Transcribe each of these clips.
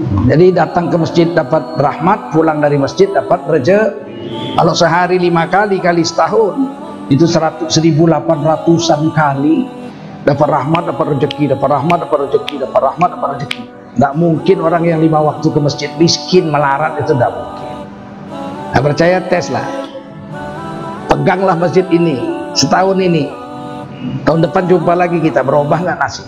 Jadi datang ke masjid dapat rahmat, pulang dari masjid dapat rezeki. Kalau sehari 5 kali kali setahun itu 1.800-an kali dapat rahmat, dapat rezeki, dapat rahmat, dapat rezeki, dapat rahmat, dapat rezeki. Tidak mungkin orang yang 5 waktu ke masjid miskin melarat, itu tidak mungkin. Nah, percaya tes lah, peganglah masjid ini setahun ini, tahun depan jumpa lagi kita, berubah nggak nasib?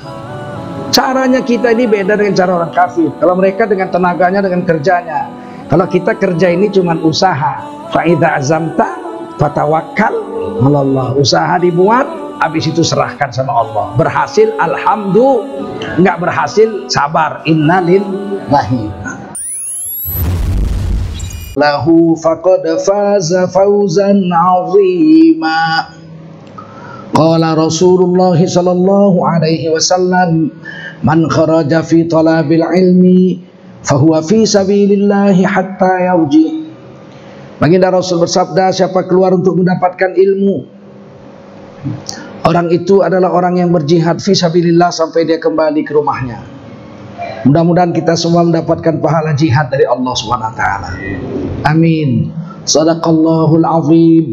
Caranya kita ini beda dengan cara orang kafir. Kalau mereka dengan tenaganya, dengan kerjanya. Kalau kita kerja ini cuma usaha. Fa idza azamta fatawakkal 'alallah. Usaha dibuat, habis itu serahkan sama Allah. Berhasil alhamdulillah, nggak berhasil sabar, innalillahi. Lahu faqad faza fawzan 'azima. Qala Rasulullah sallallahu alaihi wasallam, man kharaja fi talabil ilmi fahuwa fi sabilillahi hatta yarji. Baginda Rasul bersabda, siapa keluar untuk mendapatkan ilmu, orang itu adalah orang yang berjihad fi sabilillah sampai dia kembali ke rumahnya. Mudah-mudahan kita semua mendapatkan pahala jihad dari Allah Subhanahu wa taala. Amin. Shadaqallahul azim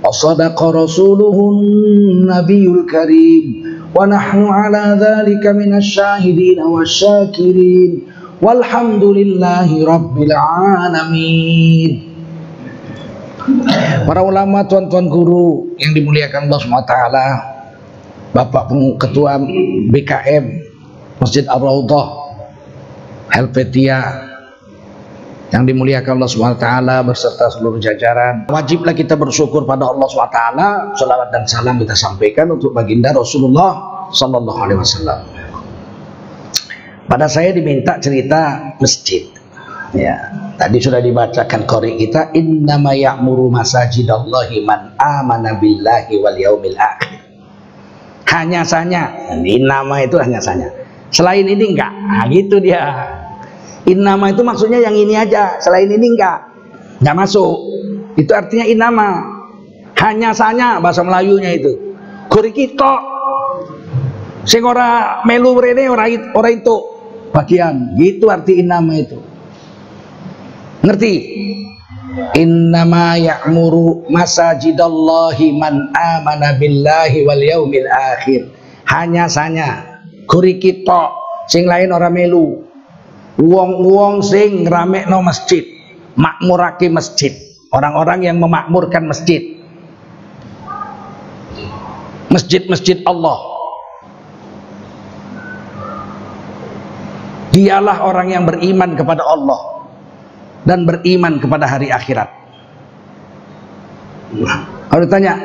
wa shadaqa rasuluhun nabiyul karim wa nahnu ala dzalika minasy syahidin wasyakirin walhamdulillahi rabbil alamin. Para ulama, tuan-tuan guru yang dimuliakan Allah SWT, Bapak Ketua BKM Masjid Ar-Raudhah Helvetia yang dimuliakan Allah SWT beserta seluruh jajaran, wajiblah kita bersyukur pada Allah SWT. Salawat dan salam kita sampaikan untuk baginda Rasulullah Sallallahu Alaihi Wasallam. Pada saya diminta cerita masjid. Ya, tadi sudah dibacakan qori kita, innama ya'muru masajidallahi man amana billahi wal yaumil akhir. Hanya saja, innama itu hanya saja. Selain ini enggak. Nah, gitu dia. Innama itu maksudnya yang ini aja, selain ini enggak masuk. Itu artinya innama. Hanya saja bahasa Melayunya itu. Qori kita sing ora melu rene ora itu bagian. Gitu arti innama itu. Ngerti? Innama ya'muru masajidallahi man amana billahi wal yaumil akhir. Hanya saja guri kita sing lain ora melu. Wong-wong sing ngramekno masjid, makmurake masjid, orang-orang yang memakmurkan masjid. Masjid-masjid Allah. Dialah orang yang beriman kepada Allah dan beriman kepada hari akhirat. Kalau ditanya,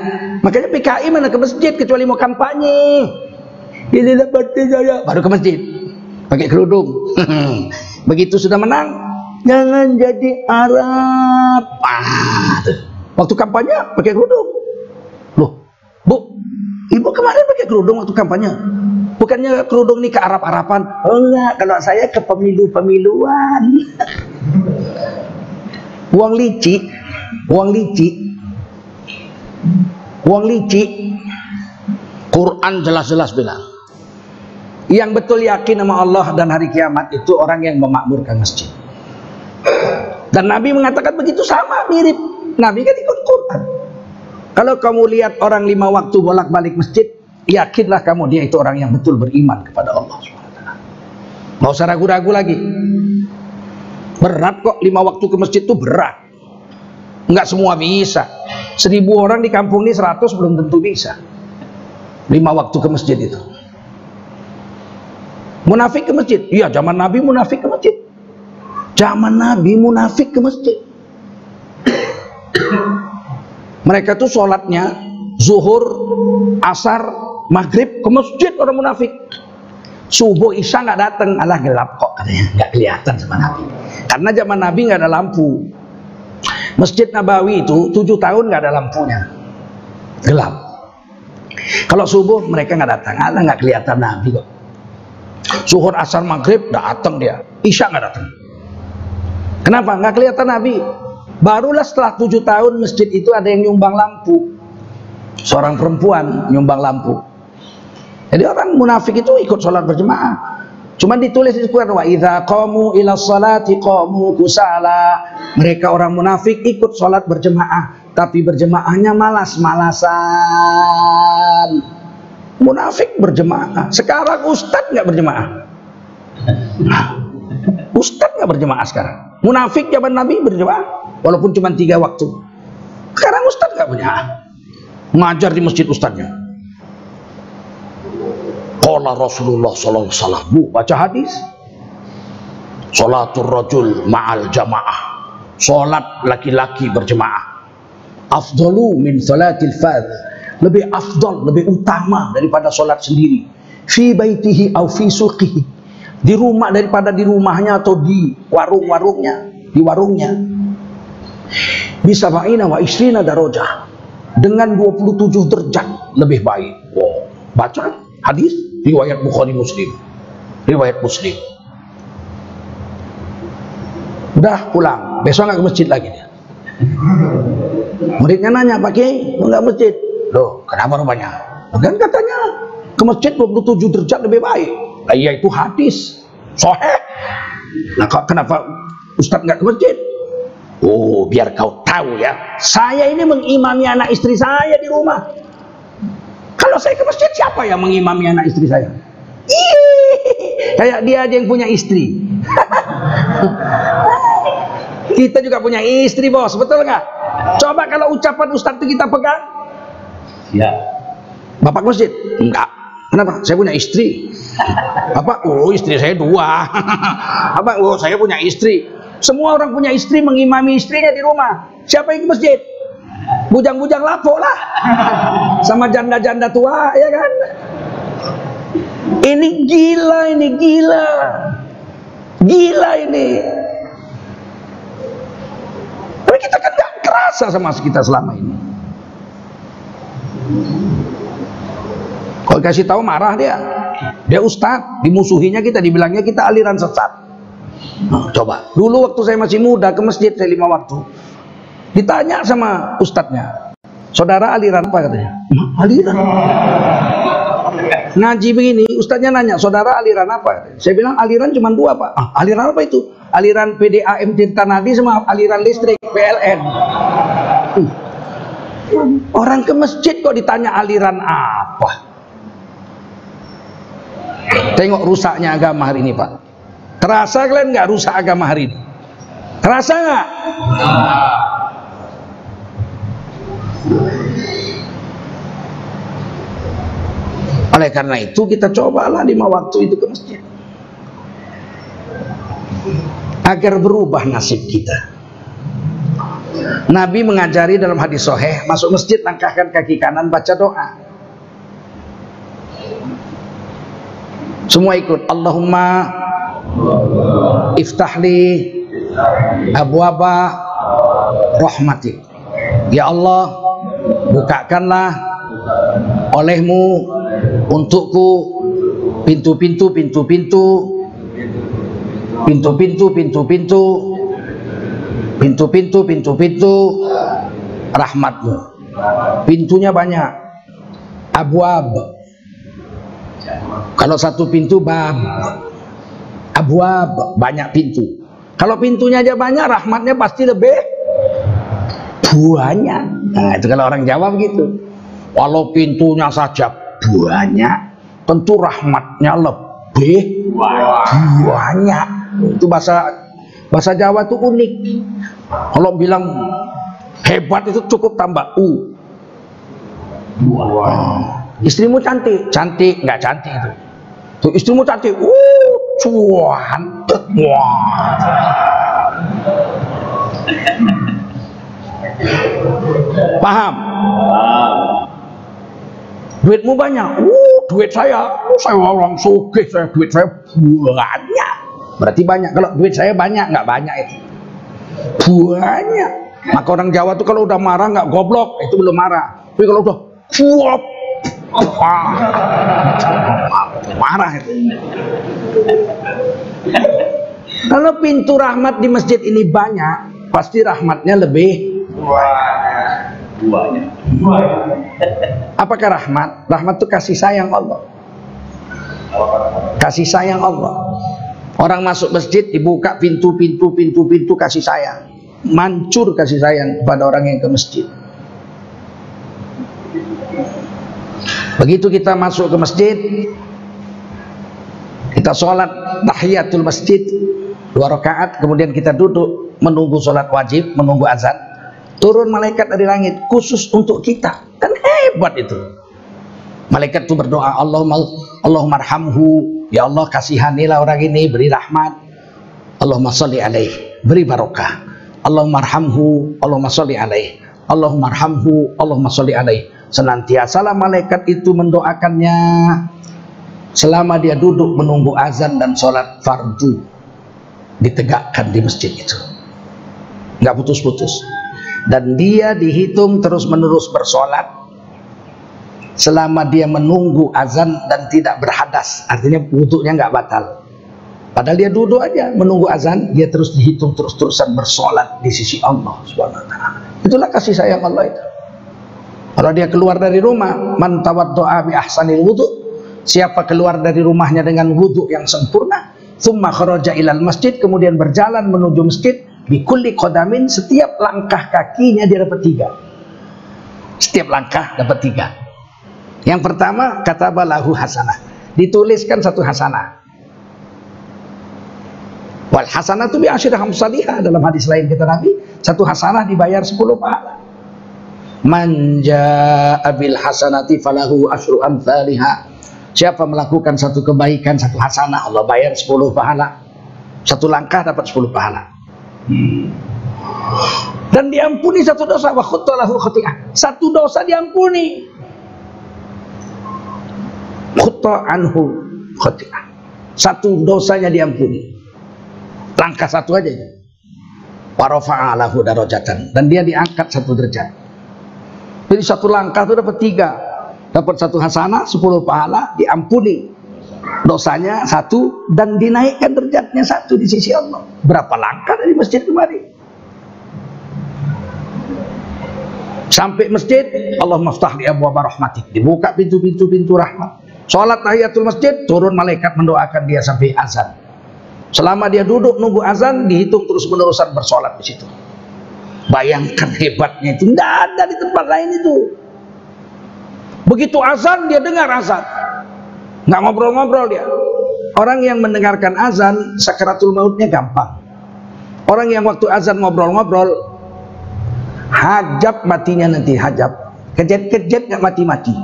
makanya PKI mana ke masjid kecuali mau kampanye. Ini dapat saya baru ke masjid pakai kerudung. Begitu sudah menang, jangan jadi Arab. Waktu kampanye pakai kerudung. Loh, Bu, Ibu kemarin pakai kerudung waktu kampanye. Bukannya kerudung ini ke Arab-Araban? Oh enggak, kalau saya ke pemilu-pemiluan. Uang licik, Quran jelas-jelas bilang, yang betul yakin sama Allah dan hari kiamat itu orang yang memakmurkan masjid. Dan Nabi mengatakan begitu, sama mirip. Nabi kan ikut Quran. Kalau kamu lihat orang 5 waktu bolak-balik masjid, yakinlah kamu dia itu orang yang betul beriman kepada Allah SWT. Nggak usah ragu-ragu lagi. Berat kok 5 waktu ke masjid itu berat. Nggak semua bisa. 1000 orang di kampung ini 100 belum tentu bisa 5 waktu ke masjid itu. Munafik ke masjid? Iya, zaman Nabi munafik ke masjid. Zaman Nabi munafik ke masjid. Mereka tuh sholatnya zuhur, asar, maghrib ke masjid orang munafik. Subuh isya nggak datang, alah gelap kok katanya, nggak kelihatan sama Nabi. Karena zaman Nabi nggak ada lampu. Masjid Nabawi itu 7 tahun nggak ada lampunya, gelap. Kalau subuh mereka nggak datang, alah nggak kelihatan Nabi kok. Zuhur, asar, maghrib datang dia, isya nggak datang. Kenapa? Nggak kelihatan Nabi. Barulah setelah 7 tahun masjid itu ada yang nyumbang lampu. Seorang perempuan nyumbang lampu. Jadi orang munafik itu ikut sholat berjemaah. Cuma ditulis di Quran, wa idza qamu ila sholati qamu kusala. Mereka orang munafik ikut sholat berjemaah, tapi berjemaahnya malas-malasan. Munafik berjemaah. Sekarang ustadz nggak berjemaah. Ustadz nggak berjemaah sekarang. Munafik zaman Nabi berjemaah, walaupun cuma 3 waktu. Sekarang ustadz nggak berjemaah. Ngajar di masjid ustadznya. Qala Rasulullah sallallahu alaihi wasallam, baca hadis. Sholatul rajul ma'al jamaah. Sholat laki-laki berjemaah. Afdalu min sholatil fadh. Lebih afdal, lebih utama daripada sholat sendiri. Fi baitihi au fi suqihi. Di rumah daripada di rumahnya atau di warung-warungnya, di warungnya. Bisa ba'ina wa isrina darajah. Dengan 27 derajat lebih baik. Wow. Baca hadis riwayat Bukhari Muslim. Riwayat Muslim. Udah pulang, besok nggak ke masjid lagi dia. Muridnya nanya, Pak Kiai, nggak masjid? Loh, kenapa rupanya? Kan katanya ke masjid 27 derajat lebih baik. Nah, iya itu hadis sahih. Nah, kenapa Ustadz nggak ke masjid? Oh, biar kau tahu ya, saya ini mengimami anak istri saya di rumah. Kalau saya ke masjid, siapa yang mengimami anak istri saya? Kayak dia aja yang punya istri. Kita juga punya istri, bos, betul nggak? Coba kalau ucapan Ustadz itu kita pegang. Ya. Bapak masjid? Enggak. Kenapa? Saya punya istri. Apa? Oh, istri saya 2. Apa? Oh, saya punya istri. Semua orang punya istri, mengimami istrinya di rumah. Siapa yang ke masjid? Bujang-bujang lapuk lah. Sama janda-janda tua, ya kan? Ini gila, ini gila. Gila ini. Tapi kita kan gak kerasa sama kita selama ini. Kalau kasih tahu marah dia. Dia ustadz, dimusuhinya kita, dibilangnya kita aliran sesat. Nah, coba, dulu waktu saya masih muda ke masjid saya 5 waktu. Ditanya sama ustadznya, saudara aliran apa katanya? Aliran. Ngaji begini, ustadznya nanya, saudara aliran apa? Saya bilang aliran cuma 2 Pak. Ah, aliran apa itu? Aliran PDAM Tirta Nadi sama aliran listrik PLN. Orang ke masjid kok ditanya aliran apa? Tengok rusaknya agama hari ini, Pak. Terasa kalian nggak rusak agama hari ini? Terasa nggak? Oleh karena itu kita cobalah 5 waktu itu ke masjid, agar berubah nasib kita. Nabi mengajari dalam hadis sahih, masuk masjid langkahkan kaki kanan, baca doa. Semua ikut. Allahumma iftahli abwaba rahmatik. Ya Allah, bukakanlah olehmu untukku pintu-pintu rahmatmu. Pintunya banyak. Abwab. Kalau satu pintu bab. Abwab, banyak pintu. Kalau pintunya aja banyak, rahmatnya pasti lebih banyak. Nah, itu kalau orang Jawa begitu. Walau pintunya saja banyak, tentu rahmatnya lebih banyak. Itu bahasa Jawa itu unik. Kalau bilang hebat itu cukup tambah u. Istrimu cantik, cantik nggak cantik itu. Tuh istrimu cantik, cantik, paham? Duitmu banyak, duit saya orang sugih, duit saya banyak. Berarti banyak. Kalau duit saya banyak, nggak banyak itu. Banyak. Maka orang Jawa tuh kalau udah marah nggak goblok, itu belum marah. Tapi kalau udah cuap, marah itu. Kalau pintu rahmat di masjid ini banyak, pasti rahmatnya lebih banyak. Apakah rahmat? Rahmat itu kasih sayang Allah. Kasih sayang Allah. Orang masuk masjid dibuka pintu kasih sayang. Mancur kasih sayang kepada orang yang ke masjid. Begitu kita masuk ke masjid, kita sholat tahiyatul masjid 2 rakaat, kemudian kita duduk menunggu sholat wajib, menunggu azan. Turun malaikat dari langit khusus untuk kita. Kan hebat itu. Malaikat itu berdoa, Allahumma arhamhu, ya Allah kasihanilah orang ini, beri rahmat. Allahumma sholli alaih, beri barokah. Allahumma arhamhu, Allahumma sholli alaih. Allahumma arhamhu, Allahumma sholli alaih. Senantiasalah malaikat itu mendoakannya selama dia duduk menunggu azan dan sholat fardu ditegakkan di masjid itu, nggak putus-putus. Dan dia dihitung terus menerus bersolat selama dia menunggu azan dan tidak berhadas, artinya wudhunya nggak batal. Padahal dia duduk aja menunggu azan, dia terus dihitung terus-terusan bersolat di sisi Allah Subhanahu wa ta'ala. Itulah kasih sayang Allah itu. Kalau dia keluar dari rumah, man tawaddo'a bi ahsanil wudhu, siapa keluar dari rumahnya dengan wudhu yang sempurna, thumma kharaja ilal masjid, kemudian berjalan menuju masjid, bi kulli qadamin, setiap langkah kakinya dia dapat 3. Setiap langkah dapat 3. Yang pertama, kataba lahu hasanah, dituliskan 1 hasanah. Wal hasanatu bi asyri amsalihah, dalam hadis lain kata Nabi, 1 hasanah dibayar 10 pahala. Man jaa bil hasanati falahu asyru amsalihah, siapa melakukan 1 kebaikan 1 hasanah, Allah bayar 10 pahala. 1 langkah dapat 10 pahala. Dan diampuni 1 dosa, wa khuttalahu khati'ah, 1 dosa diampuni, khutta anhu khati'ah, 1 dosanya diampuni. Langkah 1 aja, wa rafa'a lahu darajatan, dan dia diangkat 1 derajat. Jadi 1 langkah itu dapat 3, dapat 1 hasanah 10 pahala, diampuni dosanya 1, dan dinaikkan derajatnya 1 di sisi Allah. Berapa langkah dari masjid kemari? Sampai masjid, Allah maftah li abwaaba rahmatik, dibuka pintu rahmat. Sholat tahiyatul masjid, turun malaikat mendoakan dia sampai azan. Selama dia duduk nunggu azan, dihitung terus menerusan bersolat di situ. Bayangkan hebatnya itu, tidak ada di tempat lain itu. Begitu azan, dia dengar azan, nggak ngobrol-ngobrol dia. Orang yang mendengarkan azan, sakaratul mautnya gampang. Orang yang waktu azan ngobrol-ngobrol, hajab matinya nanti, hajab. Kejet-kejet nggak mati-mati.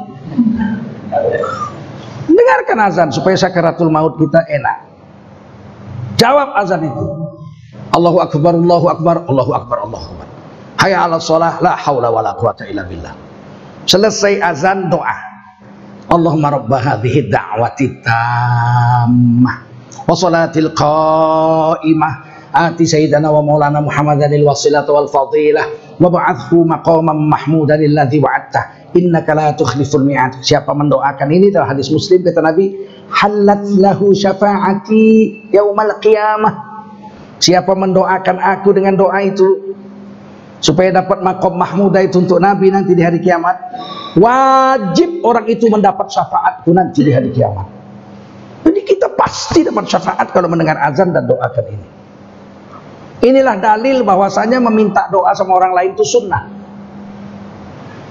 Dengarkan azan supaya sakaratul maut kita enak. Jawab azan itu. Allahu akbar, Allahu akbar, Allahu akbar, Allahu akbar. Hayya 'alas shalah, la haula wala quwata illa billah. Selesai azan, doa. Allahumma rabb hadhihi da'wati tammah wa salatil qa'imah, ati sayyidana wa maulana Muhammadanil wasilata wal fadilah wa ba'athu maqaman mahmudan alladhi wa'adta innaka la tukhliful mi'ad. Siapa mendoakan ini, dalam hadis Muslim kata Nabi, halat lahu syafa'ati yaumal qiyamah. Siapa mendoakan aku dengan doa itu supaya dapat maqam mahmudah itu untuk Nabi nanti di hari kiamat, wajib orang itu mendapat syafaatku nanti di hari kiamat. Jadi kita pasti dapat syafaat kalau mendengar azan dan doakan ini. Inilah dalil bahwasanya meminta doa sama orang lain itu sunnah.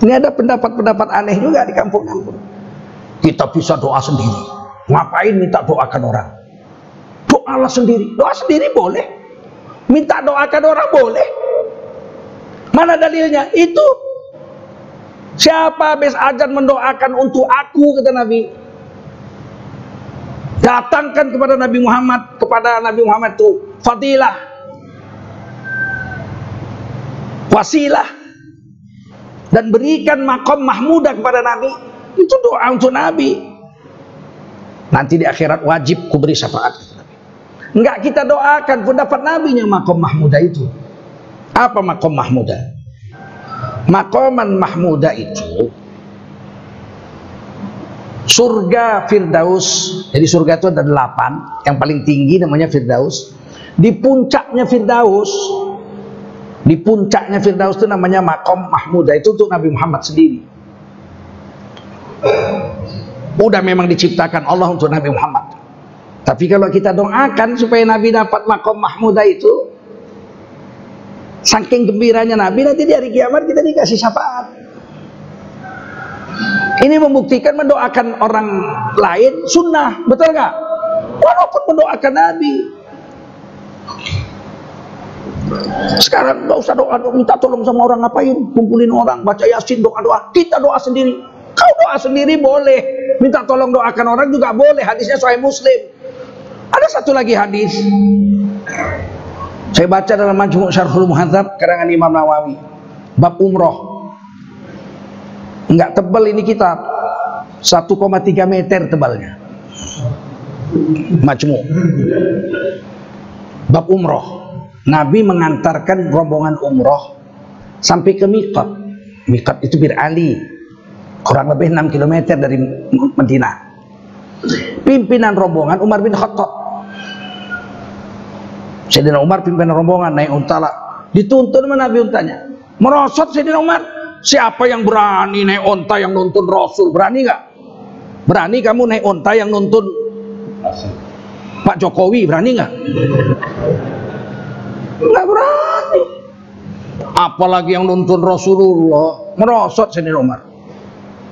Ini ada pendapat-pendapat aneh juga di kampung-kampung. Kita bisa doa sendiri, ngapain minta doakan orang? Doalah sendiri. Doa sendiri boleh, minta doakan orang boleh. Mana dalilnya? Itu siapa habis azan mendoakan untuk aku, kata Nabi, datangkan kepada Nabi Muhammad itu fadilah, wasilah, dan berikan maqam mahmudah kepada Nabi. Itu doa untuk Nabi. Nanti di akhirat wajib ku beri syafaat. Enggak kita doakan pun dapat Nabinya maqam mahmudah itu. Apa maqam mahmudah? Maqaman mahmudah itu surga Firdaus. Jadi surga itu ada 8, yang paling tinggi namanya Firdaus. Di puncaknya Firdaus itu namanya maqam mahmudah, itu untuk Nabi Muhammad sendiri. Udah memang diciptakan Allah untuk Nabi Muhammad. Tapi kalau kita doakan supaya Nabi dapat maqam mahmudah itu, saking gembiranya Nabi, nanti di hari kiamat kita dikasih syafaat. Ini membuktikan mendoakan orang lain sunnah, betul nggak? Walaupun mendoakan Nabi. Sekarang nggak usah doa, minta tolong sama orang, ngapain? Kumpulin orang, baca Yasin, doa-doa. Kita doa sendiri. Kau doa sendiri boleh, minta tolong doakan orang juga boleh. Hadisnya Sahih Muslim. Ada satu lagi hadis, saya baca dalam Majmu' Syarhul Muhadzab karangan Imam Nawawi, bab umroh. Enggak tebal ini kitab, 1,3 meter tebalnya. Majmu' bab umroh. Nabi mengantarkan rombongan umroh sampai ke Miqat. Miqat itu Bir Ali, kurang lebih 6 km dari Madinah. Pimpinan rombongan Umar bin Khattab. Sayyidina Umar pimpinan rombongan naik unta lah. Dituntun sama Nabi untanya. Merosot Sayyidina Umar. Siapa yang berani naik unta yang nuntun Rasul? Berani nggak? Berani kamu naik unta yang nuntun Pak Jokowi? Berani nggak? Nggak berani. Apalagi yang nuntun Rasulullah. Merosot Sayyidina Umar.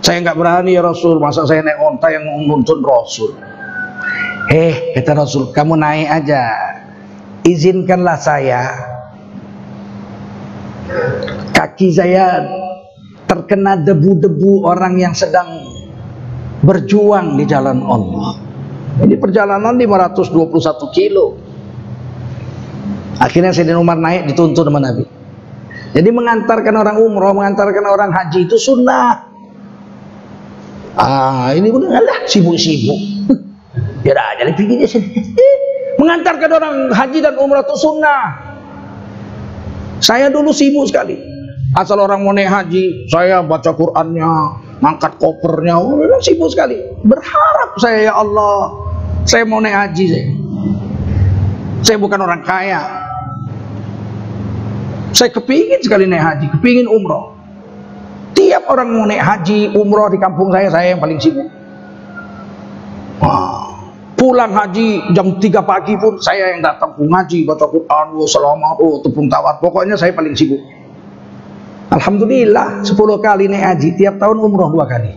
Saya nggak berani ya Rasul. Masa saya naik unta yang nuntun Rasul? Kata Rasul, kamu naik aja. Izinkanlah saya, kaki saya terkena debu-debu orang yang sedang berjuang di jalan Allah. Ini perjalanan 521 kilo. Akhirnya Sayyidina Umar naik, dituntun sama Nabi. Jadi mengantarkan orang umroh, mengantarkan orang haji itu sunnah. Ini pun ngalah sibuk-sibuk. Biar aja di pinggirnya sini. Mengantarkan orang haji dan umrah itu sunnah. Saya dulu sibuk sekali. Asal orang mau naik haji, saya baca Qur'annya, ngangkat kopernya, sibuk sekali. Berharap saya, ya Allah, saya mau naik haji. Saya bukan orang kaya. Saya kepingin sekali naik haji, kepingin umroh. Tiap orang mau naik haji, umroh di kampung saya yang paling sibuk. Pulang haji jam 3 pagi pun saya yang datang ngaji, baca Quran, selamat, tepung tawat. Pokoknya saya paling sibuk. Alhamdulillah 10 kali naik haji, tiap tahun umroh 2 kali.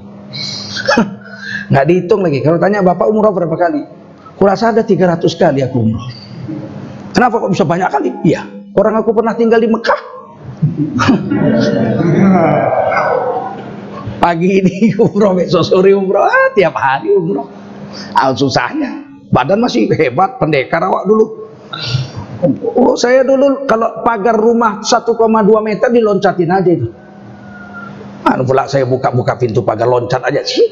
Nggak dihitung lagi. Kalau tanya Bapak umroh berapa kali? Kurasa ada 300 kali aku umroh. Kenapa kok bisa banyak kali? Iya, orang aku pernah tinggal di Mekah. Pagi ini umroh, besok sore umroh, tiap hari umroh. Susahnya, badan masih hebat, pendekar awak dulu. Saya dulu kalau pagar rumah 1,2 meter diloncatin aja itu. Pula saya buka-buka pintu pagar, loncat aja sih.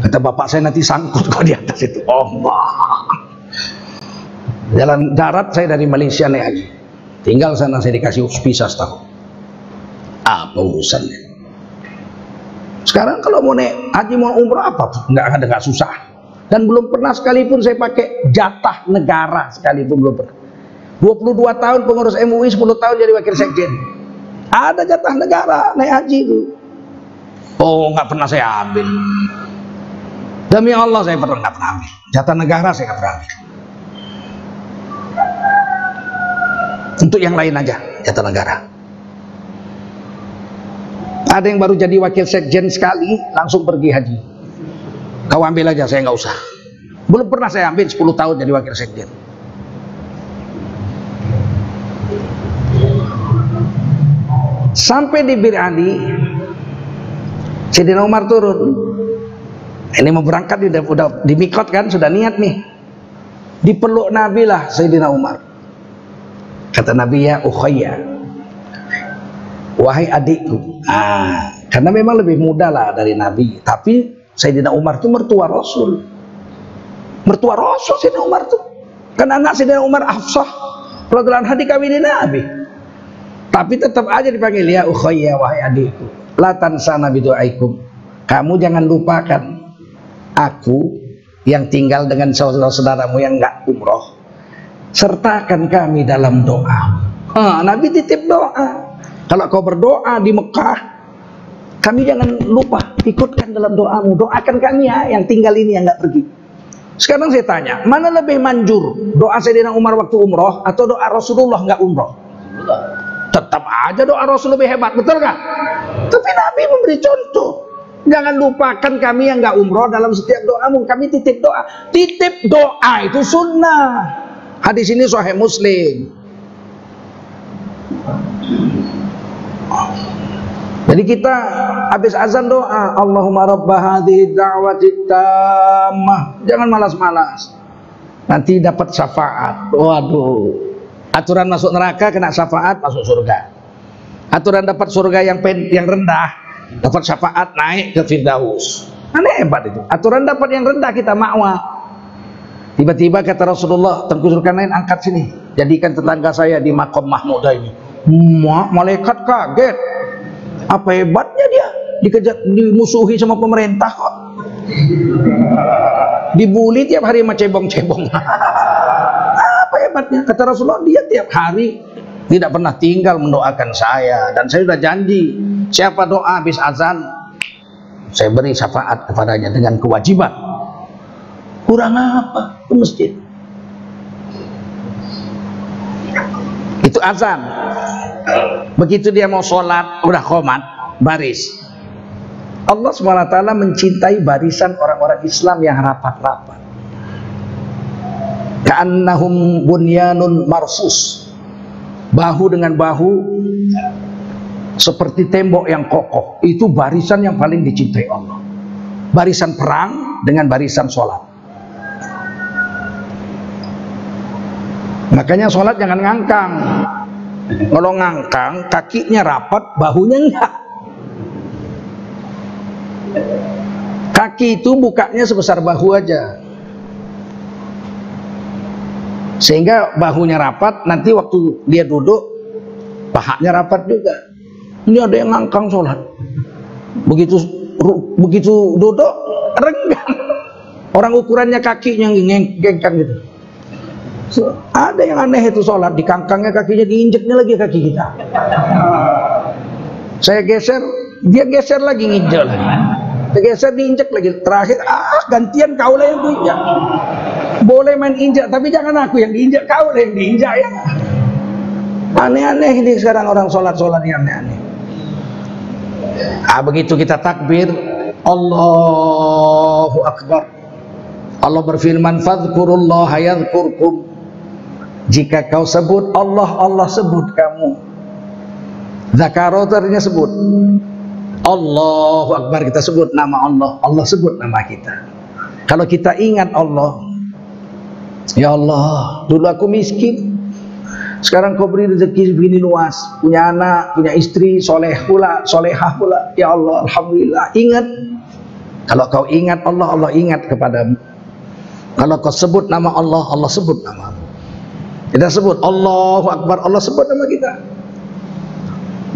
Kata bapak saya, nanti sangkut kok di atas itu. Allah. Jalan darat saya dari Malaysia naik haji. Tinggal sana saya dikasih visa setahun. Apa urusannya? Sekarang kalau mau naik haji, mau umrah apa? Nggak susah. Dan belum pernah sekalipun saya pakai jatah negara, sekalipun belum pernah. 22 tahun pengurus MUI, 10 tahun jadi wakil sekjen. Ada jatah negara naik haji itu. Nggak pernah saya ambil. Demi Allah saya nggak pernah ambil. Jatah negara saya nggak pernah ambil. Untuk yang lain aja jatah negara. Ada yang baru jadi wakil sekjen sekali langsung pergi haji. Kau ambil aja, saya nggak usah. Belum pernah saya ambil 10 tahun jadi wakil sekjen. Sampai di Bir Ali, Sayyidina Umar turun. Ini mau berangkat, udah di Miqat kan, sudah niat nih. Dipeluk Nabi lah Sayyidina Umar. Kata Nabi, ya ukhayya, wahai adikku. Karena memang lebih muda lah dari Nabi. Tapi Sayyidina Umar itu mertua Rasul. Mertua Rasul Sayyidina Umar itu. Kan anak Sayyidina Umar Hafsah radhiyallahu anha dikawinin Nabi. Tapi tetap aja dipanggil ya ukhayya, wahai adikku. La tansana bidu'aikum. Kamu jangan lupakan aku yang tinggal dengan saudara-saudaramu yang enggak umroh. Sertakan kami dalam doa. Nabi titip doa. Kalau kau berdoa di Mekah, Kami jangan lupa ikutkan dalam doamu. Doakan kami ya, yang tinggal ini yang nggak pergi. Sekarang saya tanya, mana lebih manjur? Doa Sayyidina Umar waktu umroh atau doa Rasulullah nggak umroh? Tetap aja doa Rasul lebih hebat, betul nggak? Tapi Nabi memberi contoh. Jangan lupakan kami yang nggak umroh dalam setiap doamu. Kami titip doa. Titip doa itu sunnah. Hadis ini Sahih Muslim. Jadi kita habis azan doa, Allahumma rabba hadhihi da'wati tammah. Jangan malas-malas. Nanti dapat syafaat. Waduh. Aturan masuk neraka kena syafaat masuk surga. Aturan dapat surga yang rendah dapat syafaat naik ke Firdaus. Aneh hebat itu. Aturan dapat yang rendah kita ma'wa. Tiba-tiba kata Rasulullah, Tengku Zulkarnain angkat sini. Jadikan tetangga saya di Maqam Mahmudah ini. Malaikat kaget. Apa hebatnya dia? Dikejar, dimusuhi sama pemerintah kok. Dibully tiap hari sama cebong-cebong. Apa hebatnya? Kata Rasulullah, dia tiap hari tidak pernah tinggal mendoakan saya. Dan saya sudah janji, siapa doa habis azan, saya beri syafaat kepadanya dengan kewajiban. Kurang apa? Ke masjid. Itu azan. Begitu dia mau sholat, udah qomat, baris. Allah SWT mencintai barisan orang-orang Islam yang rapat-rapat. Ka'annahum bunyanun marsus. Bahu dengan bahu seperti tembok yang kokoh. Itu barisan yang paling dicintai Allah. Barisan perang dengan barisan sholat. Makanya sholat jangan ngangkang. Kalau ngangkang, kakinya rapat, bahunya enggak. Kaki itu bukanya sebesar bahu aja, sehingga bahunya rapat. Nanti waktu dia duduk, pahanya rapat juga. Ini ada yang ngangkang sholat. Begitu duduk, renggang. Orang ukurannya kakinya ngengkang gitu. Ada yang aneh itu sholat, di kangkangnya kakinya, diinjeknya lagi kaki kita. Saya geser, dia geser lagi, nginjek lagi. Saya geser, diinjek lagi. Terakhir, gantian kau lah yang diinjak. Boleh main injak, tapi jangan aku yang diinjak, kau lah yang diinjak ya. Aneh-aneh ini sekarang orang sholat-sholat yang aneh-aneh. Begitu kita takbir, Allahu Akbar. Allah berfirman, fadhkurullaha yadhkurkum. Jika kau sebut Allah, Allah sebut kamu. Zakaro artinya sebut. Allahu Akbar, kita sebut nama Allah, Allah sebut nama kita. Kalau kita ingat Allah, ya Allah, dulu aku miskin, sekarang kau beri rezeki begini luas, punya anak, punya istri, soleh pula, solehah pula. Ya Allah, alhamdulillah. Ingat. Kalau kau ingat Allah, Allah ingat kepadamu. Kalau kau sebut nama Allah, Allah sebut namamu. Kita sebut Allahu Akbar, Allah sebut nama kita.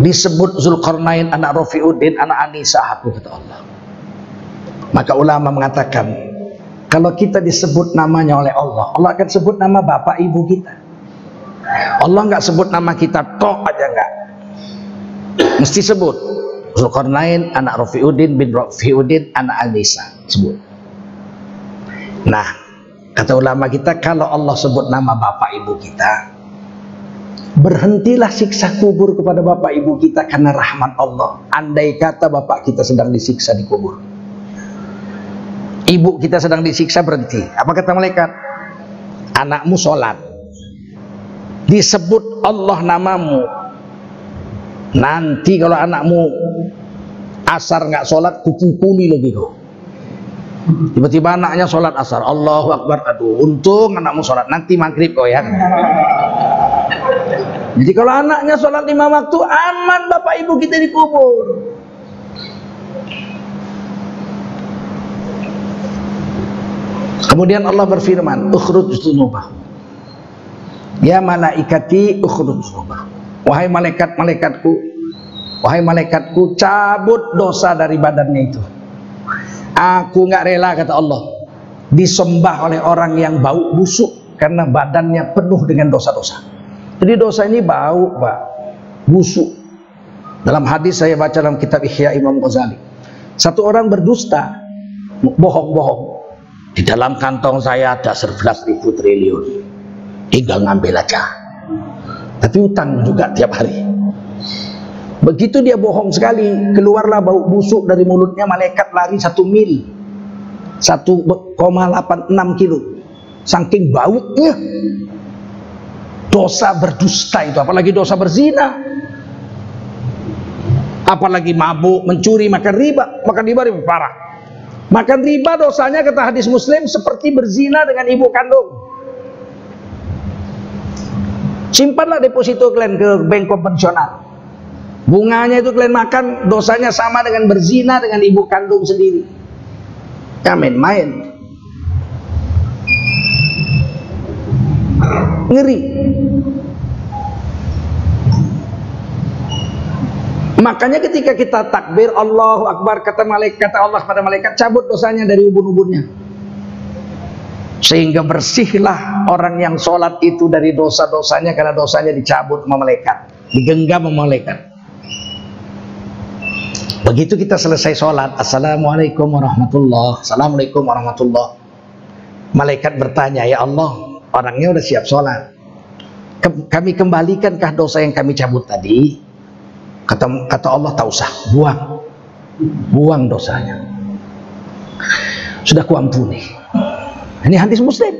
Disebut Zulkarnain anak Rafiuddin anak Anisa, aku kata Allah. Maka ulama mengatakan, kalau kita disebut namanya oleh Allah, Allah akan sebut nama bapak ibu kita. Allah nggak sebut nama kita tok aja, nggak. Mesti sebut Zulkarnain anak Rafiuddin bin Rafiuddin anak Anisa, sebut. Nah, kata ulama kita, kalau Allah sebut nama bapak ibu kita, berhentilah siksa kubur kepada bapak ibu kita karena rahmat Allah. Andai kata bapak kita sedang disiksa di kubur, ibu kita sedang disiksa, berhenti. Apa kata malaikat? Anakmu sholat, disebut Allah namamu. Nanti kalau anakmu asar nggak sholat, kupukuli lagi kau. Tiba-tiba anaknya sholat asar, Allahu Akbar, aduh untung anakmu sholat, nanti maghrib kau ya. Jadi kalau anaknya sholat 5 waktu, aman bapak ibu kita dikubur. Kemudian Allah berfirman, ukhruj dzunubah. Ya malaikati ukhruj dzunubah. Wahai malaikat-malaikatku, wahai malaikatku, cabut dosa dari badannya itu. Aku nggak rela, kata Allah, disembah oleh orang yang bau busuk karena badannya penuh dengan dosa-dosa. Jadi dosa ini bau, Pak, busuk. Dalam hadis saya baca dalam kitab Ihya Imam Ghazali, satu orang berdusta, bohong-bohong, di dalam kantong saya ada 11.000 triliun, tinggal ngambil aja, tapi utang juga tiap hari. Begitu dia bohong sekali, keluarlah bau busuk dari mulutnya, malaikat lari 1 mil, 1,86 kilo, saking baunya. Dosa berdusta itu, apalagi dosa berzina, apalagi mabuk, mencuri, makan riba lebih parah. Makan riba dosanya kata hadis Muslim seperti berzina dengan ibu kandung. Simpanlah deposito kalian ke bank konvensional, bunganya itu kalian makan, dosanya sama dengan berzina dengan ibu kandung sendiri. Ya main-main. Ngeri. Makanya ketika kita takbir Allahu Akbar, kata Allah pada malaikat, cabut dosanya dari ubun-ubunnya, sehingga bersihlah orang yang sholat itu dari dosa-dosanya, karena dosanya dicabut sama malaikat, digenggam sama malaikat. Begitu kita selesai sholat, Assalamualaikum warahmatullah, Assalamualaikum warahmatullah, malaikat bertanya, ya Allah, orangnya udah siap sholat, kami kembalikankah dosa yang kami cabut tadi? Kata Allah, tak usah, buang dosanya, sudah kuampuni. Ini hadis Muslim.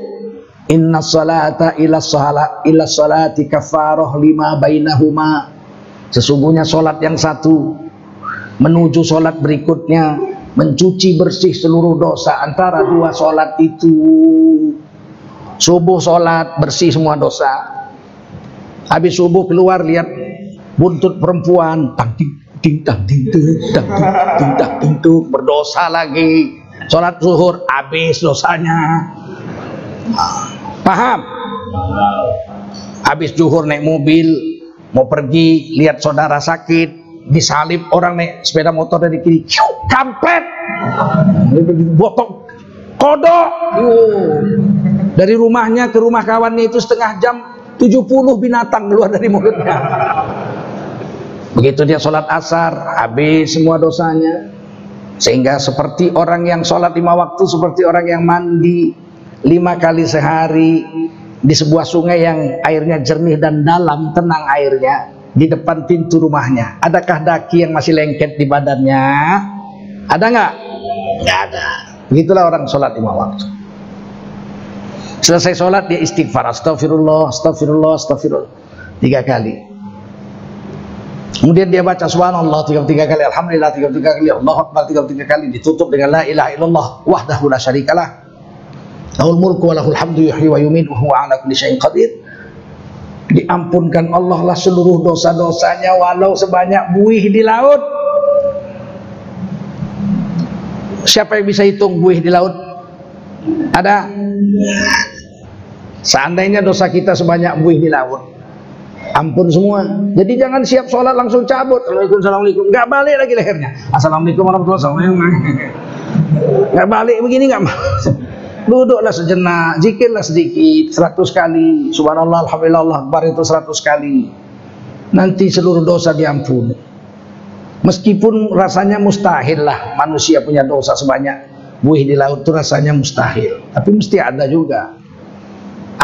Inna salata ila salati kafarah lima bainahuma. Sesungguhnya solat yang satu menuju solat berikutnya mencuci bersih seluruh dosa antara dua solat itu. Subuh solat bersih semua dosa, habis subuh keluar lihat buntut perempuan, berdosa lagi. Sholat zuhur habis dosanya. Paham? Habis zuhur naik mobil mau pergi, lihat saudara sakit, disalib orang naik sepeda motor dari kiri, kampret, botok kodok. Dari rumahnya ke rumah kawannya itu setengah jam, 70 binatang keluar dari mulutnya. Begitu dia sholat asar, habis semua dosanya. Sehingga seperti orang yang sholat 5 waktu, seperti orang yang mandi 5 kali sehari di sebuah sungai yang airnya jernih dan dalam, tenang airnya, di depan pintu rumahnya. Adakah daki yang masih lengket di badannya? Ada nggak? Nggak ada. Begitulah orang sholat 5 waktu. Selesai sholat dia istighfar, astagfirullah, astagfirullah, astagfirullah 3 kali. Kemudian dia baca subhanallah 33 kali, alhamdulillah 33 kali, Allahu akbar 33 kali, ditutup dengan la ilaha illallah wahdahu la syarikalah, lahul mulku wa lahul hamdu yuhyi wa yumiitu wa huwa ala kulli syai'in qadir. Diampunkan Allah lah seluruh dosa-dosanya walau sebanyak buih di laut. Siapa yang bisa hitung buih di laut? Ada? Seandainya dosa kita sebanyak buih di laut, ampun semua. Jadi jangan siap sholat langsung cabut, Assalamualaikum, nggak balik lagi lehernya, Assalamualaikum warahmatullahi wabarakatuh, nggak balik begini, nggak mau. Duduklah sejenak, zikirlah sedikit 100 kali, subhanallah, alhamdulillah, Allah akbar itu 100 kali, nanti seluruh dosa diampuni. Meskipun rasanya mustahil lah manusia punya dosa sebanyak buih di laut, itu rasanya mustahil, tapi mesti ada juga.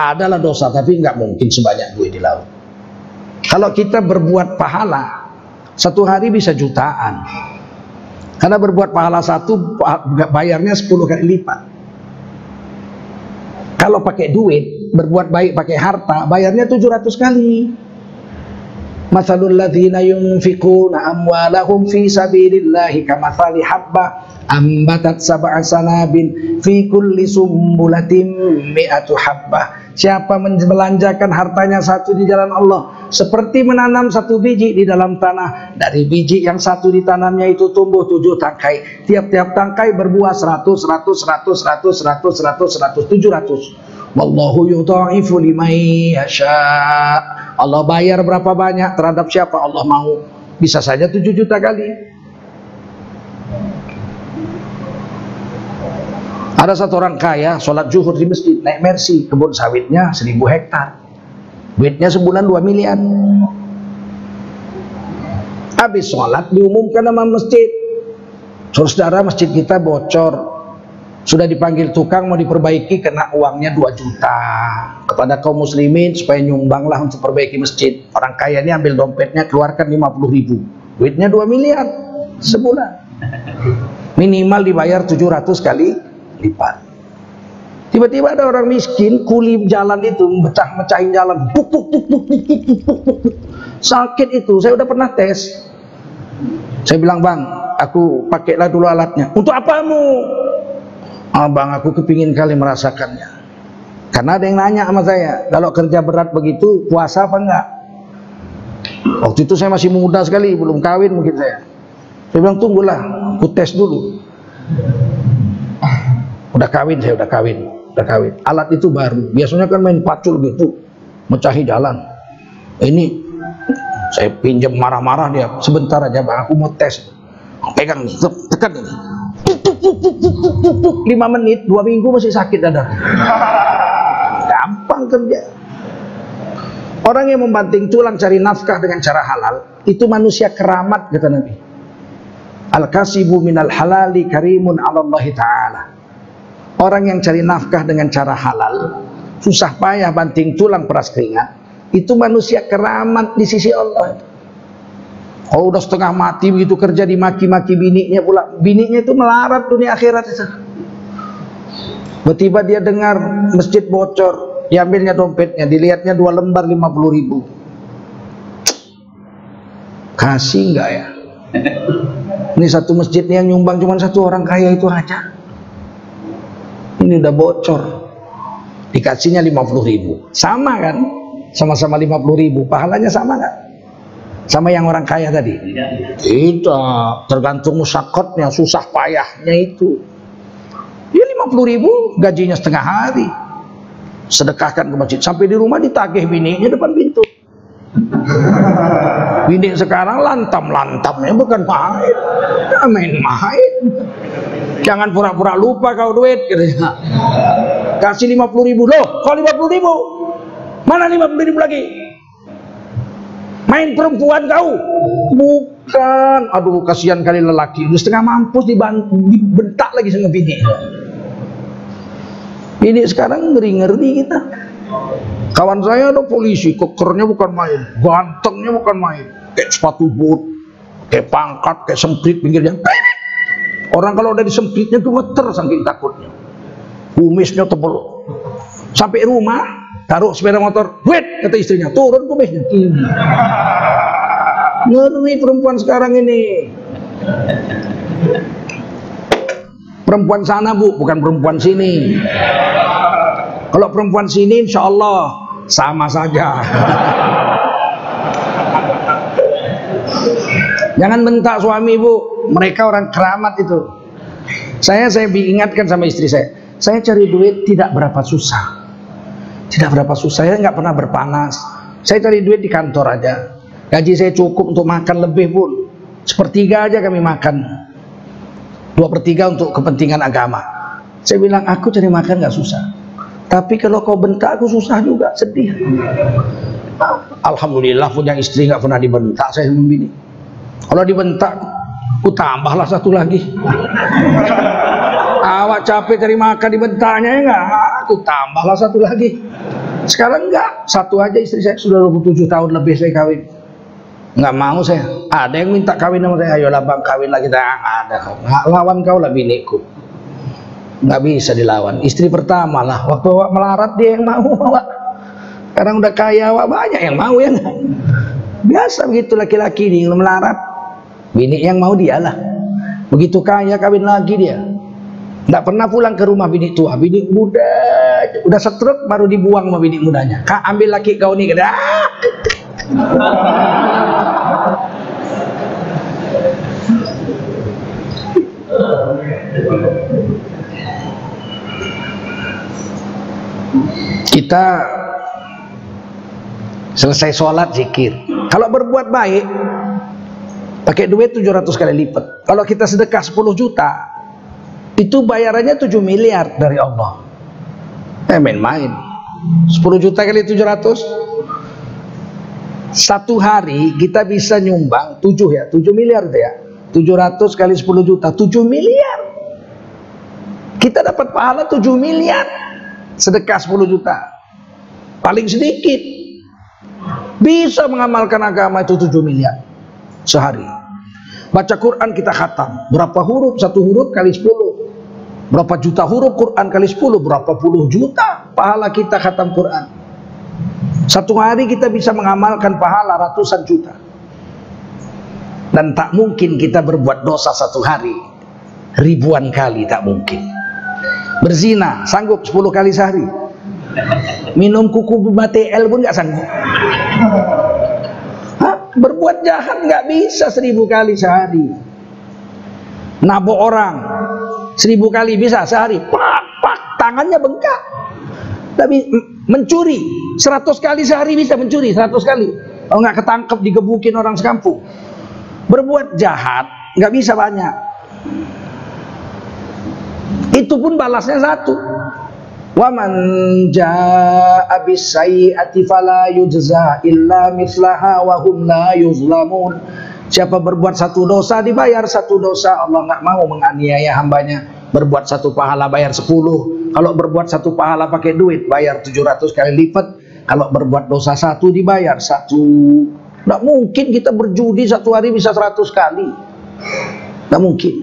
Adalah dosa, tapi nggak mungkin sebanyak buih di laut. Kalau kita berbuat pahala, satu hari bisa jutaan. Karena berbuat pahala satu, bayarnya 10 kali lipat. Kalau pakai duit, berbuat baik pakai harta, bayarnya 700 kali. Matsalul ladzina yunfiquna amwalahum fi sabilillahi kamatsali habbah ambatat sab'a sanabin fi kulli sumbulatin mi'atu habbah. Siapa membelanjakan hartanya satu di jalan Allah, seperti menanam satu biji di dalam tanah. Dari biji yang satu ditanamnya itu tumbuh 7 tangkai. Tiap-tiap tangkai berbuah 100, 700. Wallahu yudha'ifu liman yasha. Allah bayar berapa banyak terhadap siapa Allah mau. Bisa saja 7 juta kali. Ada satu orang kaya sholat zuhur di masjid, naik Mercy, kebun sawitnya 1000 hektar, duitnya sebulan 2 miliar. Habis sholat diumumkan sama masjid, saudara, masjid kita bocor, sudah dipanggil tukang mau diperbaiki, kena uangnya 2 juta kepada kaum muslimin supaya nyumbanglah untuk perbaiki masjid. Orang kaya ini ambil dompetnya, keluarkan 50.000, duitnya 2 miliar sebulan, minimal dibayar 700 kali lipat. Tiba-tiba ada orang miskin kuli jalan itu mecahin jalan, buk, buk, buk, buk, buk, buk, buk, buk, buk. Sakit itu, saya udah pernah tes. Saya bilang, bang, aku pakailah dulu alatnya. Untuk apamu? Bang, aku kepingin kali merasakannya. Karena ada yang nanya sama saya, kalau kerja berat begitu puasa apa enggak? Waktu itu saya masih muda sekali, belum kawin mungkin saya. Saya bilang, tunggulah, aku tes dulu. Udah kawin, saya udah kawin. Alat itu baru, biasanya kan main pacul gitu, mecahi jalan. Ini saya pinjam, marah-marah dia, sebentar aja bang, aku mau tes. Pegang nih, tekan ini, 5 menit, 2 minggu masih sakit dada. Gampang kerja. Orang yang membanting tulang cari nafkah dengan cara halal, itu manusia keramat, kata Nabi. Al-kasibu minal halali karimun ala Allah ta'ala. Orang yang cari nafkah dengan cara halal, susah payah banting tulang peras keringat, itu manusia keramat di sisi Allah. Oh, udah setengah mati begitu kerja, dimaki-maki bininya pula. Bininya itu melarat dunia akhirat itu. Tiba-tiba dia dengar masjid bocor, diambilnya dompetnya, dilihatnya 2 lembar 50.000. Kasih enggak ya? Ini satu masjid yang nyumbang cuma 1 orang kaya itu aja. Ini udah bocor, dikasihnya 50.000. Sama kan? Sama-sama 50.000, pahalanya sama nggak? Sama yang orang kaya tadi? Tidak, tergantung musyakotnya, susah payahnya itu. Dia 50.000, gajinya setengah hari, sedekahkan ke masjid. Sampai di rumah ditagih bininya depan pintu. Bini sekarang lantam-lantamnya bukan main, main. Jangan pura-pura lupa kau duit, katanya. Kasih 50.000 loh, kau 50.000, mana 50.000 lagi? Main perempuan kau? Bukan. Aduh, kasihan kali lelaki, udah setengah mampus dibentak lagi sama bini. Bini sekarang ngeri-ngeri kita. Kawan saya ada polisi, kekernya bukan main, gantengnya bukan main, kayak sepatu boot, kayak pangkat, kayak semprit pinggirnya. Orang kalau udah disempritnya gemeter saking takutnya. Kumisnya tebel. Sampai rumah, taruh sepeda motor, wait, kata istrinya, turun kumisnya. Ngeri perempuan sekarang ini. Perempuan sana bu, bukan perempuan sini. Kalau perempuan sini insya Allah sama saja. Jangan bentak suami bu, mereka orang keramat itu. Saya ingatkan sama istri saya cari duit tidak berapa susah. Tidak berapa susah, saya nggak pernah berpanas. Saya cari duit di kantor aja. Gaji saya cukup untuk makan lebih pun. 1/3 aja kami makan. 2/3 untuk kepentingan agama. Saya bilang, aku cari makan nggak susah. Tapi kalau kau bentak aku susah juga, sedih. Alhamdulillah punya istri nggak pernah dibentak saya sama bini. Kalau dibentak, aku tambahlah 1 lagi. Awak capek cari makan dibentaknya ya enggak? Aku tambahlah 1 lagi. Sekarang enggak, 1 aja istri saya, sudah 27 tahun lebih saya kawin. Enggak mau saya. Ada yang minta kawin sama saya, ayolah bang kawin lagi. Ada, nggak lawan kau lah biniku. Nggak bisa dilawan. Istri pertama lah, waktu awak melarat dia yang mau awak. Sekarang udah kaya awak banyak yang mau ya enggak? Biasa begitu laki-laki ini melarat. Bini yang mau dialah. Begitu kaya kawin lagi dia. Nggak pernah pulang ke rumah bini tua, bini muda udah setruk baru dibuang sama bini mudanya. Kak, ambil laki kau nih, kata. Kita selesai sholat zikir. Kalau berbuat baik pakai duit 700 kali lipat. Kalau kita sedekah 10 juta, itu bayarannya 7 miliar dari Allah. Main-main. 10 juta kali 700 Satu hari kita bisa nyumbang 7 miliar itu ya. 700 kali 10 juta, 7 miliar. Kita dapat pahala 7 miliar. Sedekah 10 juta. Paling sedikit. Bisa mengamalkan agama itu 7 miliar sehari. Baca Quran kita khatam. Berapa huruf? 1 huruf kali 10. Berapa juta huruf Quran kali 10? Berapa puluh juta pahala kita khatam Quran. Satu hari kita bisa mengamalkan pahala ratusan juta. Dan tak mungkin kita berbuat dosa satu hari ribuan kali, tak mungkin. Berzina sanggup 10 kali sehari. Minum kuku BTL pun nggak sanggup. Berbuat jahat nggak bisa 1000 kali sehari. Nabok orang 1000 kali bisa sehari. Pak, tangannya bengkak. Tapi mencuri 100 kali sehari bisa mencuri 100 kali. Kalau nggak ketangkep digebukin orang sekampung. Berbuat jahat nggak bisa banyak. Itu pun balasnya satu. Wa man jaa'a bis-sayyi'ati fala yujza illa mislaha wa hum la yuzlamun. Siapa berbuat satu dosa dibayar satu dosa. Allah nggak mau menganiaya hambanya. Berbuat satu pahala bayar 10. Kalau berbuat satu pahala pakai duit bayar 700 kali lipat. Kalau berbuat dosa satu dibayar 1. Nggak mungkin kita berjudi satu hari bisa 100 kali. Nggak mungkin.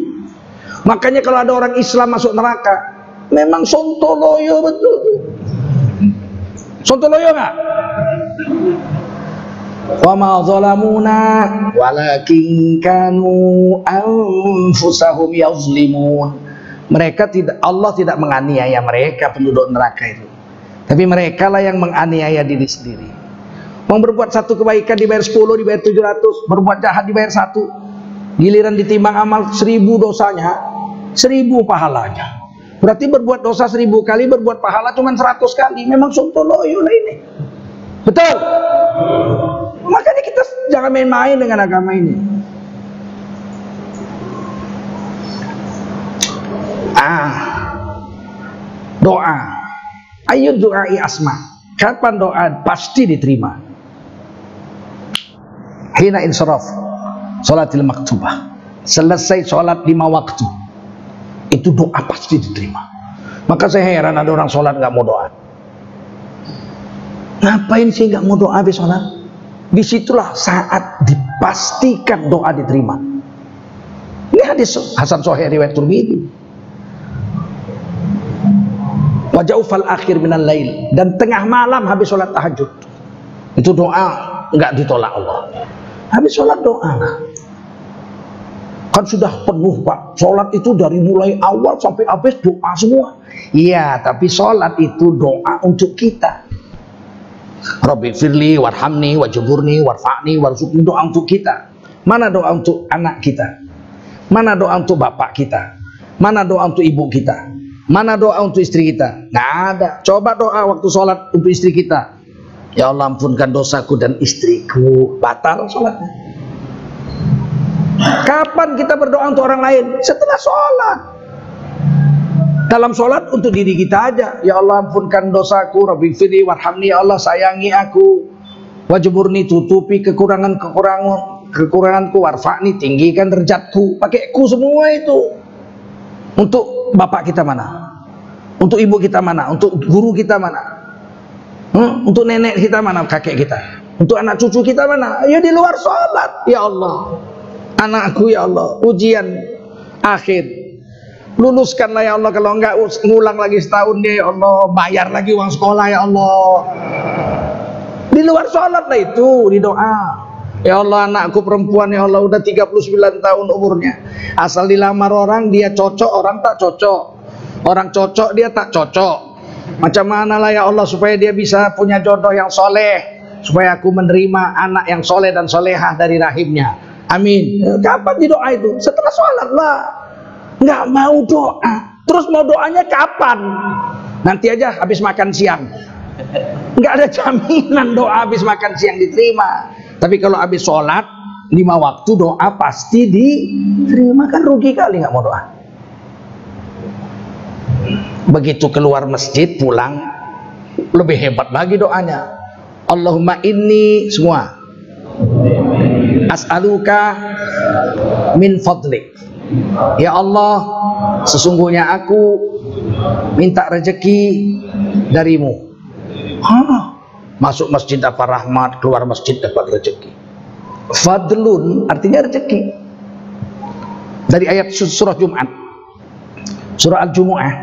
Makanya kalau ada orang Islam masuk neraka, memang sontoloyo betul. Sontoloyo nggak? Wa ma zalamuna walakin kanu anfusahum yazlimun. Mereka tidak, Allah tidak menganiaya mereka penduduk neraka itu, tapi mereka lah yang menganiaya diri sendiri. Mau berbuat satu kebaikan dibayar 10, dibayar 700, berbuat jahat dibayar 1. Giliran ditimbang amal 1000 dosanya, 1000 pahalanya. Berarti berbuat dosa 1000 kali, berbuat pahala cuma 100 kali. Memang sontoloyo lah ini. Betul? Makanya kita jangan main-main dengan agama ini. Doa. Ayo doai asma. Kapan doa pasti diterima? Hina insaraf salatil maktubah. Selesai sholat 5 waktu. Itu doa pasti diterima. Maka saya heran ada orang sholat nggak mau doa. Ngapain sih nggak mau doa habis sholat? Disitulah saat dipastikan doa diterima. Ini hadis Hasan Sahih riwayat Tirmidzi. Wajaufal akhir minal lail, dan tengah malam habis sholat tahajud, itu doa nggak ditolak Allah. Habis sholat doa, kan sudah penuh Pak, sholat itu dari mulai awal sampai habis doa semua. Iya, tapi sholat itu doa untuk kita. Rabbi firli warhamni wajburni warfa'ni warzuqni, doa untuk kita. Mana doa untuk anak kita? Mana doa untuk bapak kita? Mana doa untuk ibu kita? Mana doa untuk istri kita? Nggak ada. Coba doa waktu sholat untuk istri kita. Ya Allah, ampunkan dosaku dan istriku. Batal sholatnya. Kapan kita berdoa untuk orang lain? Setelah sholat. Dalam sholat untuk diri kita aja. Ya Allah, ampunkan dosaku. Rabbighfirli warhamni. Ya Allah, sayangi aku. Wajburni, tutupi kekuranganku. Warfa'ni, tinggikan derajatku. Pakai ku semua itu. Untuk bapak kita mana? Untuk ibu kita mana? Untuk guru kita mana? Untuk nenek kita mana? Kakek kita? Untuk anak cucu kita mana? Ya di luar sholat. Ya Allah, anakku ya Allah, ujian akhir, luluskanlah ya Allah. Kalau enggak ngulang lagi setahun dia ya Allah, bayar lagi uang sekolah ya Allah. Di luar sholat lah itu, di doa. Ya Allah, anakku perempuan ya Allah udah 39 tahun umurnya. Asal dilamar orang dia cocok, orang tak cocok. Orang cocok dia tak cocok. Macam mana lah ya Allah supaya dia bisa punya jodoh yang soleh, supaya aku menerima anak yang soleh dan solehah dari rahimnya. Amin. Kapan didoa itu? Setelah sholat lah. Nggak mau doa. Terus mau doanya kapan? Nanti aja habis makan siang. Nggak ada jaminan doa habis makan siang diterima. Tapi kalau habis sholat 5 waktu doa pasti diterima. Kan rugi kali nggak mau doa. Begitu keluar masjid pulang lebih hebat lagi doanya. Allahumma inni, semua As'aluka min fadlik. Ya Allah, sesungguhnya aku minta rezeki darimu. Masuk masjid dapat rahmat, keluar masjid dapat rezeki. Fadlun artinya rezeki. Dari ayat surah Jumat, surah Al-Jumu'ah.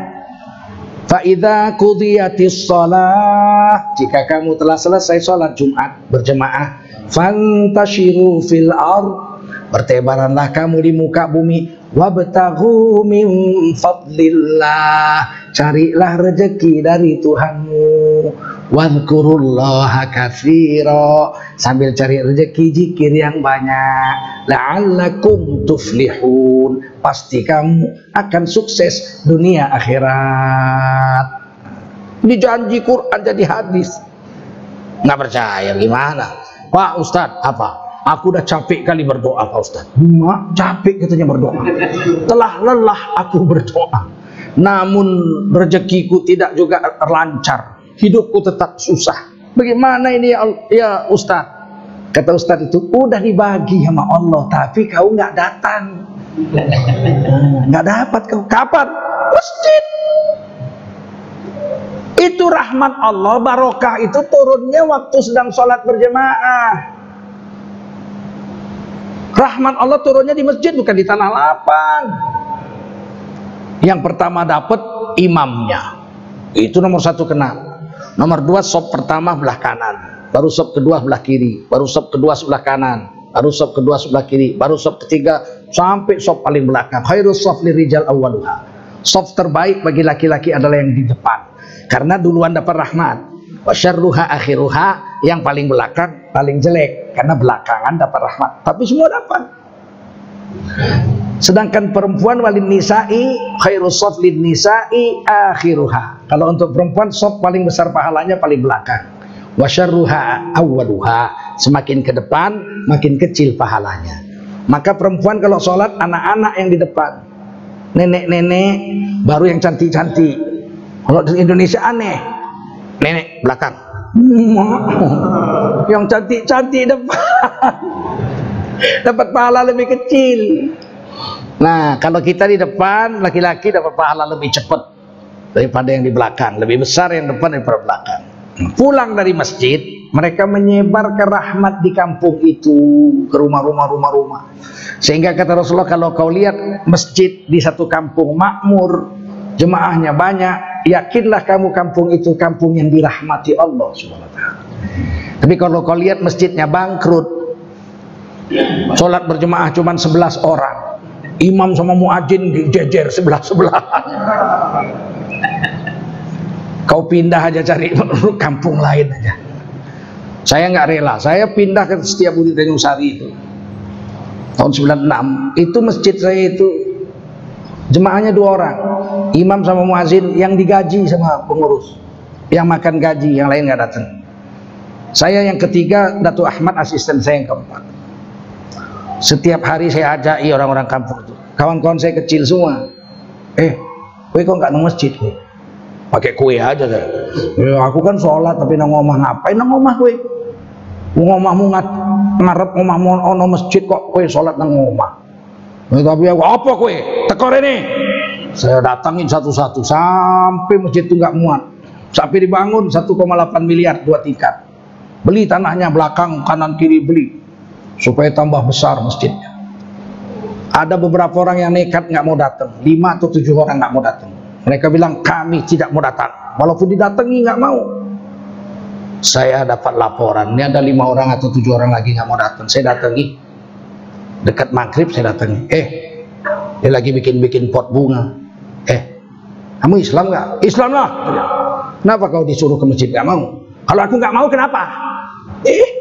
Fa idza qudiyatis shalah, jika kamu telah selesai sholat Jumat berjemaah, fantashiru fil ard, bertebaranlah kamu di muka bumi, wabtaghu min fadlillah, carilah rezeki dari Tuhanmu, wadhkurullaha katsira, sambil cari rezeki zikir yang banyak, la'allakum tuflihun, pasti kamu akan sukses dunia akhirat. Ini janji Quran jadi hadis. Nggak percaya gimana? Pak Ustadz, apa? Aku udah capek kali berdoa Pak Ustadz. Capek katanya berdoa. Telah lelah aku berdoa, namun rezekiku tidak juga lancar, hidupku tetap susah. Bagaimana ini ya Ustadz? Kata Ustadz itu, udah dibagi sama Allah, tapi kau nggak datang. Nggak dapat kau. Kapan? Masjid. Itu rahmat Allah, barokah itu turunnya waktu sedang sholat berjemaah. Rahmat Allah turunnya di masjid, bukan di tanah lapang. Yang pertama dapat imamnya, itu nomor satu kena. Nomor dua, sop pertama belah kanan, baru sop kedua belah kiri, baru sop kedua sebelah kanan, baru sop kedua sebelah kiri, baru sop ketiga sampai sop paling belakang. Khairus sop lirijal awwaluha. Sop terbaik bagi laki-laki adalah yang di depan, karena duluan dapat rahmat. Wasyarruha akhiruha, yang paling belakang paling jelek, karena belakangan dapat rahmat. Tapi semua dapat. Sedangkan perempuan walin nisa'i khairus saf lin nisa'i akhiruha. Kalau untuk perempuan saf paling besar pahalanya paling belakang. Wasyarruha awwaluha, semakin ke depan makin kecil pahalanya. Maka perempuan kalau sholat, anak-anak yang di depan, nenek-nenek baru yang cantik-cantik. Kalau di Indonesia aneh, nenek belakang, yang cantik-cantik depan, dapat pahala lebih kecil. Nah, kalau kita di depan, laki-laki dapat pahala lebih cepat daripada yang di belakang, lebih besar yang depan daripada belakang. Pulang dari masjid, mereka menyebar ke rahmat di kampung itu, ke rumah-rumah, sehingga kata Rasulullah, kalau kau lihat masjid di satu kampung makmur, jemaahnya banyak, yakinlah kamu kampung itu kampung yang dirahmati Allah Subhanahu wa ta'ala. Tapi kalau kau lihat masjidnya bangkrut, sholat berjemaah cuma 11 orang, imam sama muadzin dijejer sebelah-sebelah, kau pindah aja cari kampung lain aja. Saya nggak rela, saya pindah ke Setiabudi Tanjung Sari itu tahun 96. Itu masjid saya itu jemaahnya 2 orang, imam sama muazin, yang digaji sama pengurus, yang makan gaji, yang lain nggak datang. Saya yang ketiga, Datuk Ahmad asisten saya yang keempat. Setiap hari saya ajak orang-orang kampung itu, kawan-kawan saya kecil semua, kowe kok nggak nang masjid? Pakai kue aja deh. Ya, aku kan sholat tapi nang omah, ngapain nang omah kowe? Ngomahmu ngarep omahmu ono masjid kok kowe sholat nang omah. Tapi aku, apa kowe? Tekor ini. Saya datangin satu-satu sampai masjid itu nggak muat. Sampai dibangun 1,8 miliar 2 tingkat. Beli tanahnya belakang, kanan kiri beli, supaya tambah besar masjidnya. Ada beberapa orang yang nekat nggak mau datang, 5 atau 7 orang nggak mau datang. Mereka bilang kami tidak mau datang, walaupun didatangi nggak mau. Saya dapat laporan, ini ada 5 orang atau 7 orang lagi nggak mau datang. Saya datangi, dekat maghrib saya datangi, dia lagi bikin pot bunga. Kamu Islam nggak? Islam lah. Kenapa kau disuruh ke masjid nggak mau? Kalau aku nggak mau kenapa?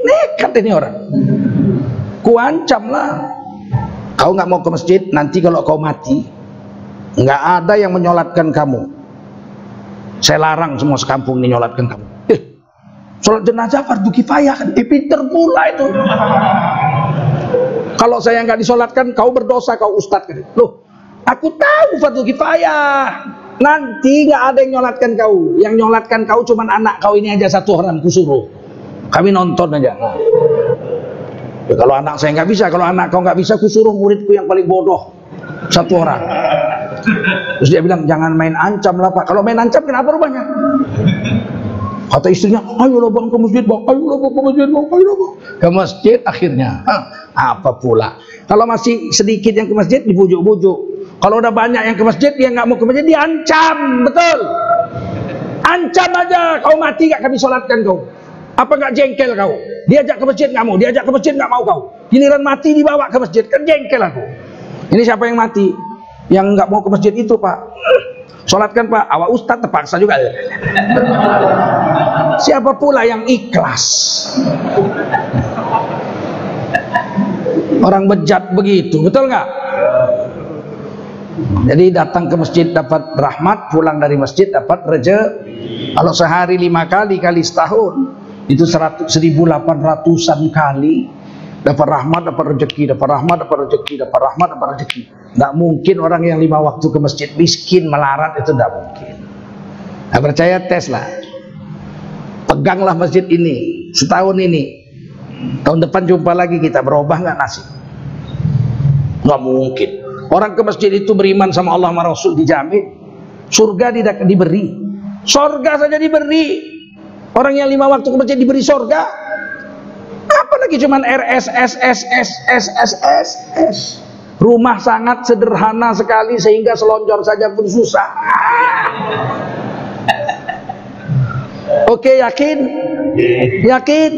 Nekat ini orang. Kuancam lah. Kau nggak mau ke masjid, nanti kalau kau mati, nggak ada yang menyolatkan kamu. Saya larang semua sekampung ini nyolatkan kamu. Sholat jenazah fardu kifayah kan? Pinter pula itu. Kalau saya nggak disolatkan, kau berdosa, kau ustadz kan? Loh, aku tahu fardu kifayah. Nanti nggak ada yang nyolatkan kau. Yang nyolatkan kau cuman anak kau ini aja 1 orang kusuruh. Kami nonton aja. Ya, kalau anak saya nggak bisa, kalau anak kau nggak bisa, aku suruh muridku yang paling bodoh satu orang. Terus dia bilang, jangan main ancam lah Pak. Kalau main ancam kenapa rupanya? Kata istrinya, ayolah bang ke masjid bang, ayolah bang ke masjid bang, ayolah bang. Ke masjid akhirnya, apa pula? Kalau masih sedikit yang ke masjid dibujuk-bujuk. Kalau udah banyak yang ke masjid, dia nggak mau ke masjid, diancam, betul. Ancam aja, kau mati gak kami sholatkan kau. Apa nggak jengkel kau? Diajak ke masjid nggak mau, diajak ke masjid nggak mau kau. Giliran mati dibawa ke masjid, kan jengkel aku. Ini siapa yang mati? Yang nggak mau ke masjid itu Pak. Sholatkan Pak, awak ustadz terpaksa juga. Siapa pula yang ikhlas? Orang bejat begitu, betul nggak? Jadi datang ke masjid dapat rahmat, pulang dari masjid dapat rezeki. Kalau sehari 5 kali, kali setahun, itu 1.800-an kali dapat rahmat, dapat rezeki, dapat rahmat, dapat rezeki, dapat rahmat, dapat rezeki. Nggak mungkin orang yang 5 waktu ke masjid miskin melarat, itu nggak mungkin. Nggak percaya, tes lah. Peganglah masjid ini setahun ini. Tahun depan jumpa lagi kita, berubah nggak nasib? Nggak mungkin. Orang ke masjid itu beriman sama Allah sama Rasul, dijamin surga diberi. Surga saja diberi. Orang yang 5 waktu ke masjid diberi surga. Apalagi cuman RSS. Rumah sangat sederhana sekali sehingga selonjor saja pun susah. Oke, yakin? Yakin?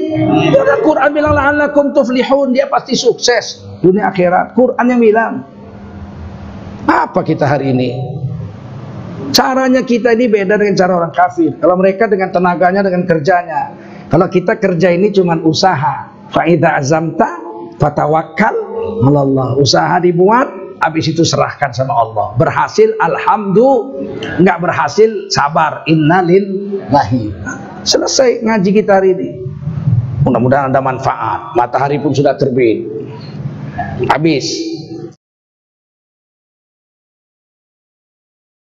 Karena Quran bilang la'allakum tuflihun, dia pasti sukses dunia akhirat. Quran yang bilang. Apa kita hari ini? Caranya kita ini beda dengan cara orang kafir. Kalau mereka dengan tenaganya, dengan kerjanya. Kalau kita kerja ini cuma usaha. Fa idza azamta fatawakkal 'alallah. Usaha dibuat, habis itu serahkan sama Allah. Berhasil alhamdulillah, enggak berhasil sabar, innalillahi. Selesai ngaji kita hari ini. Mudah-mudahan ada manfaat. Matahari pun sudah terbit. Habis.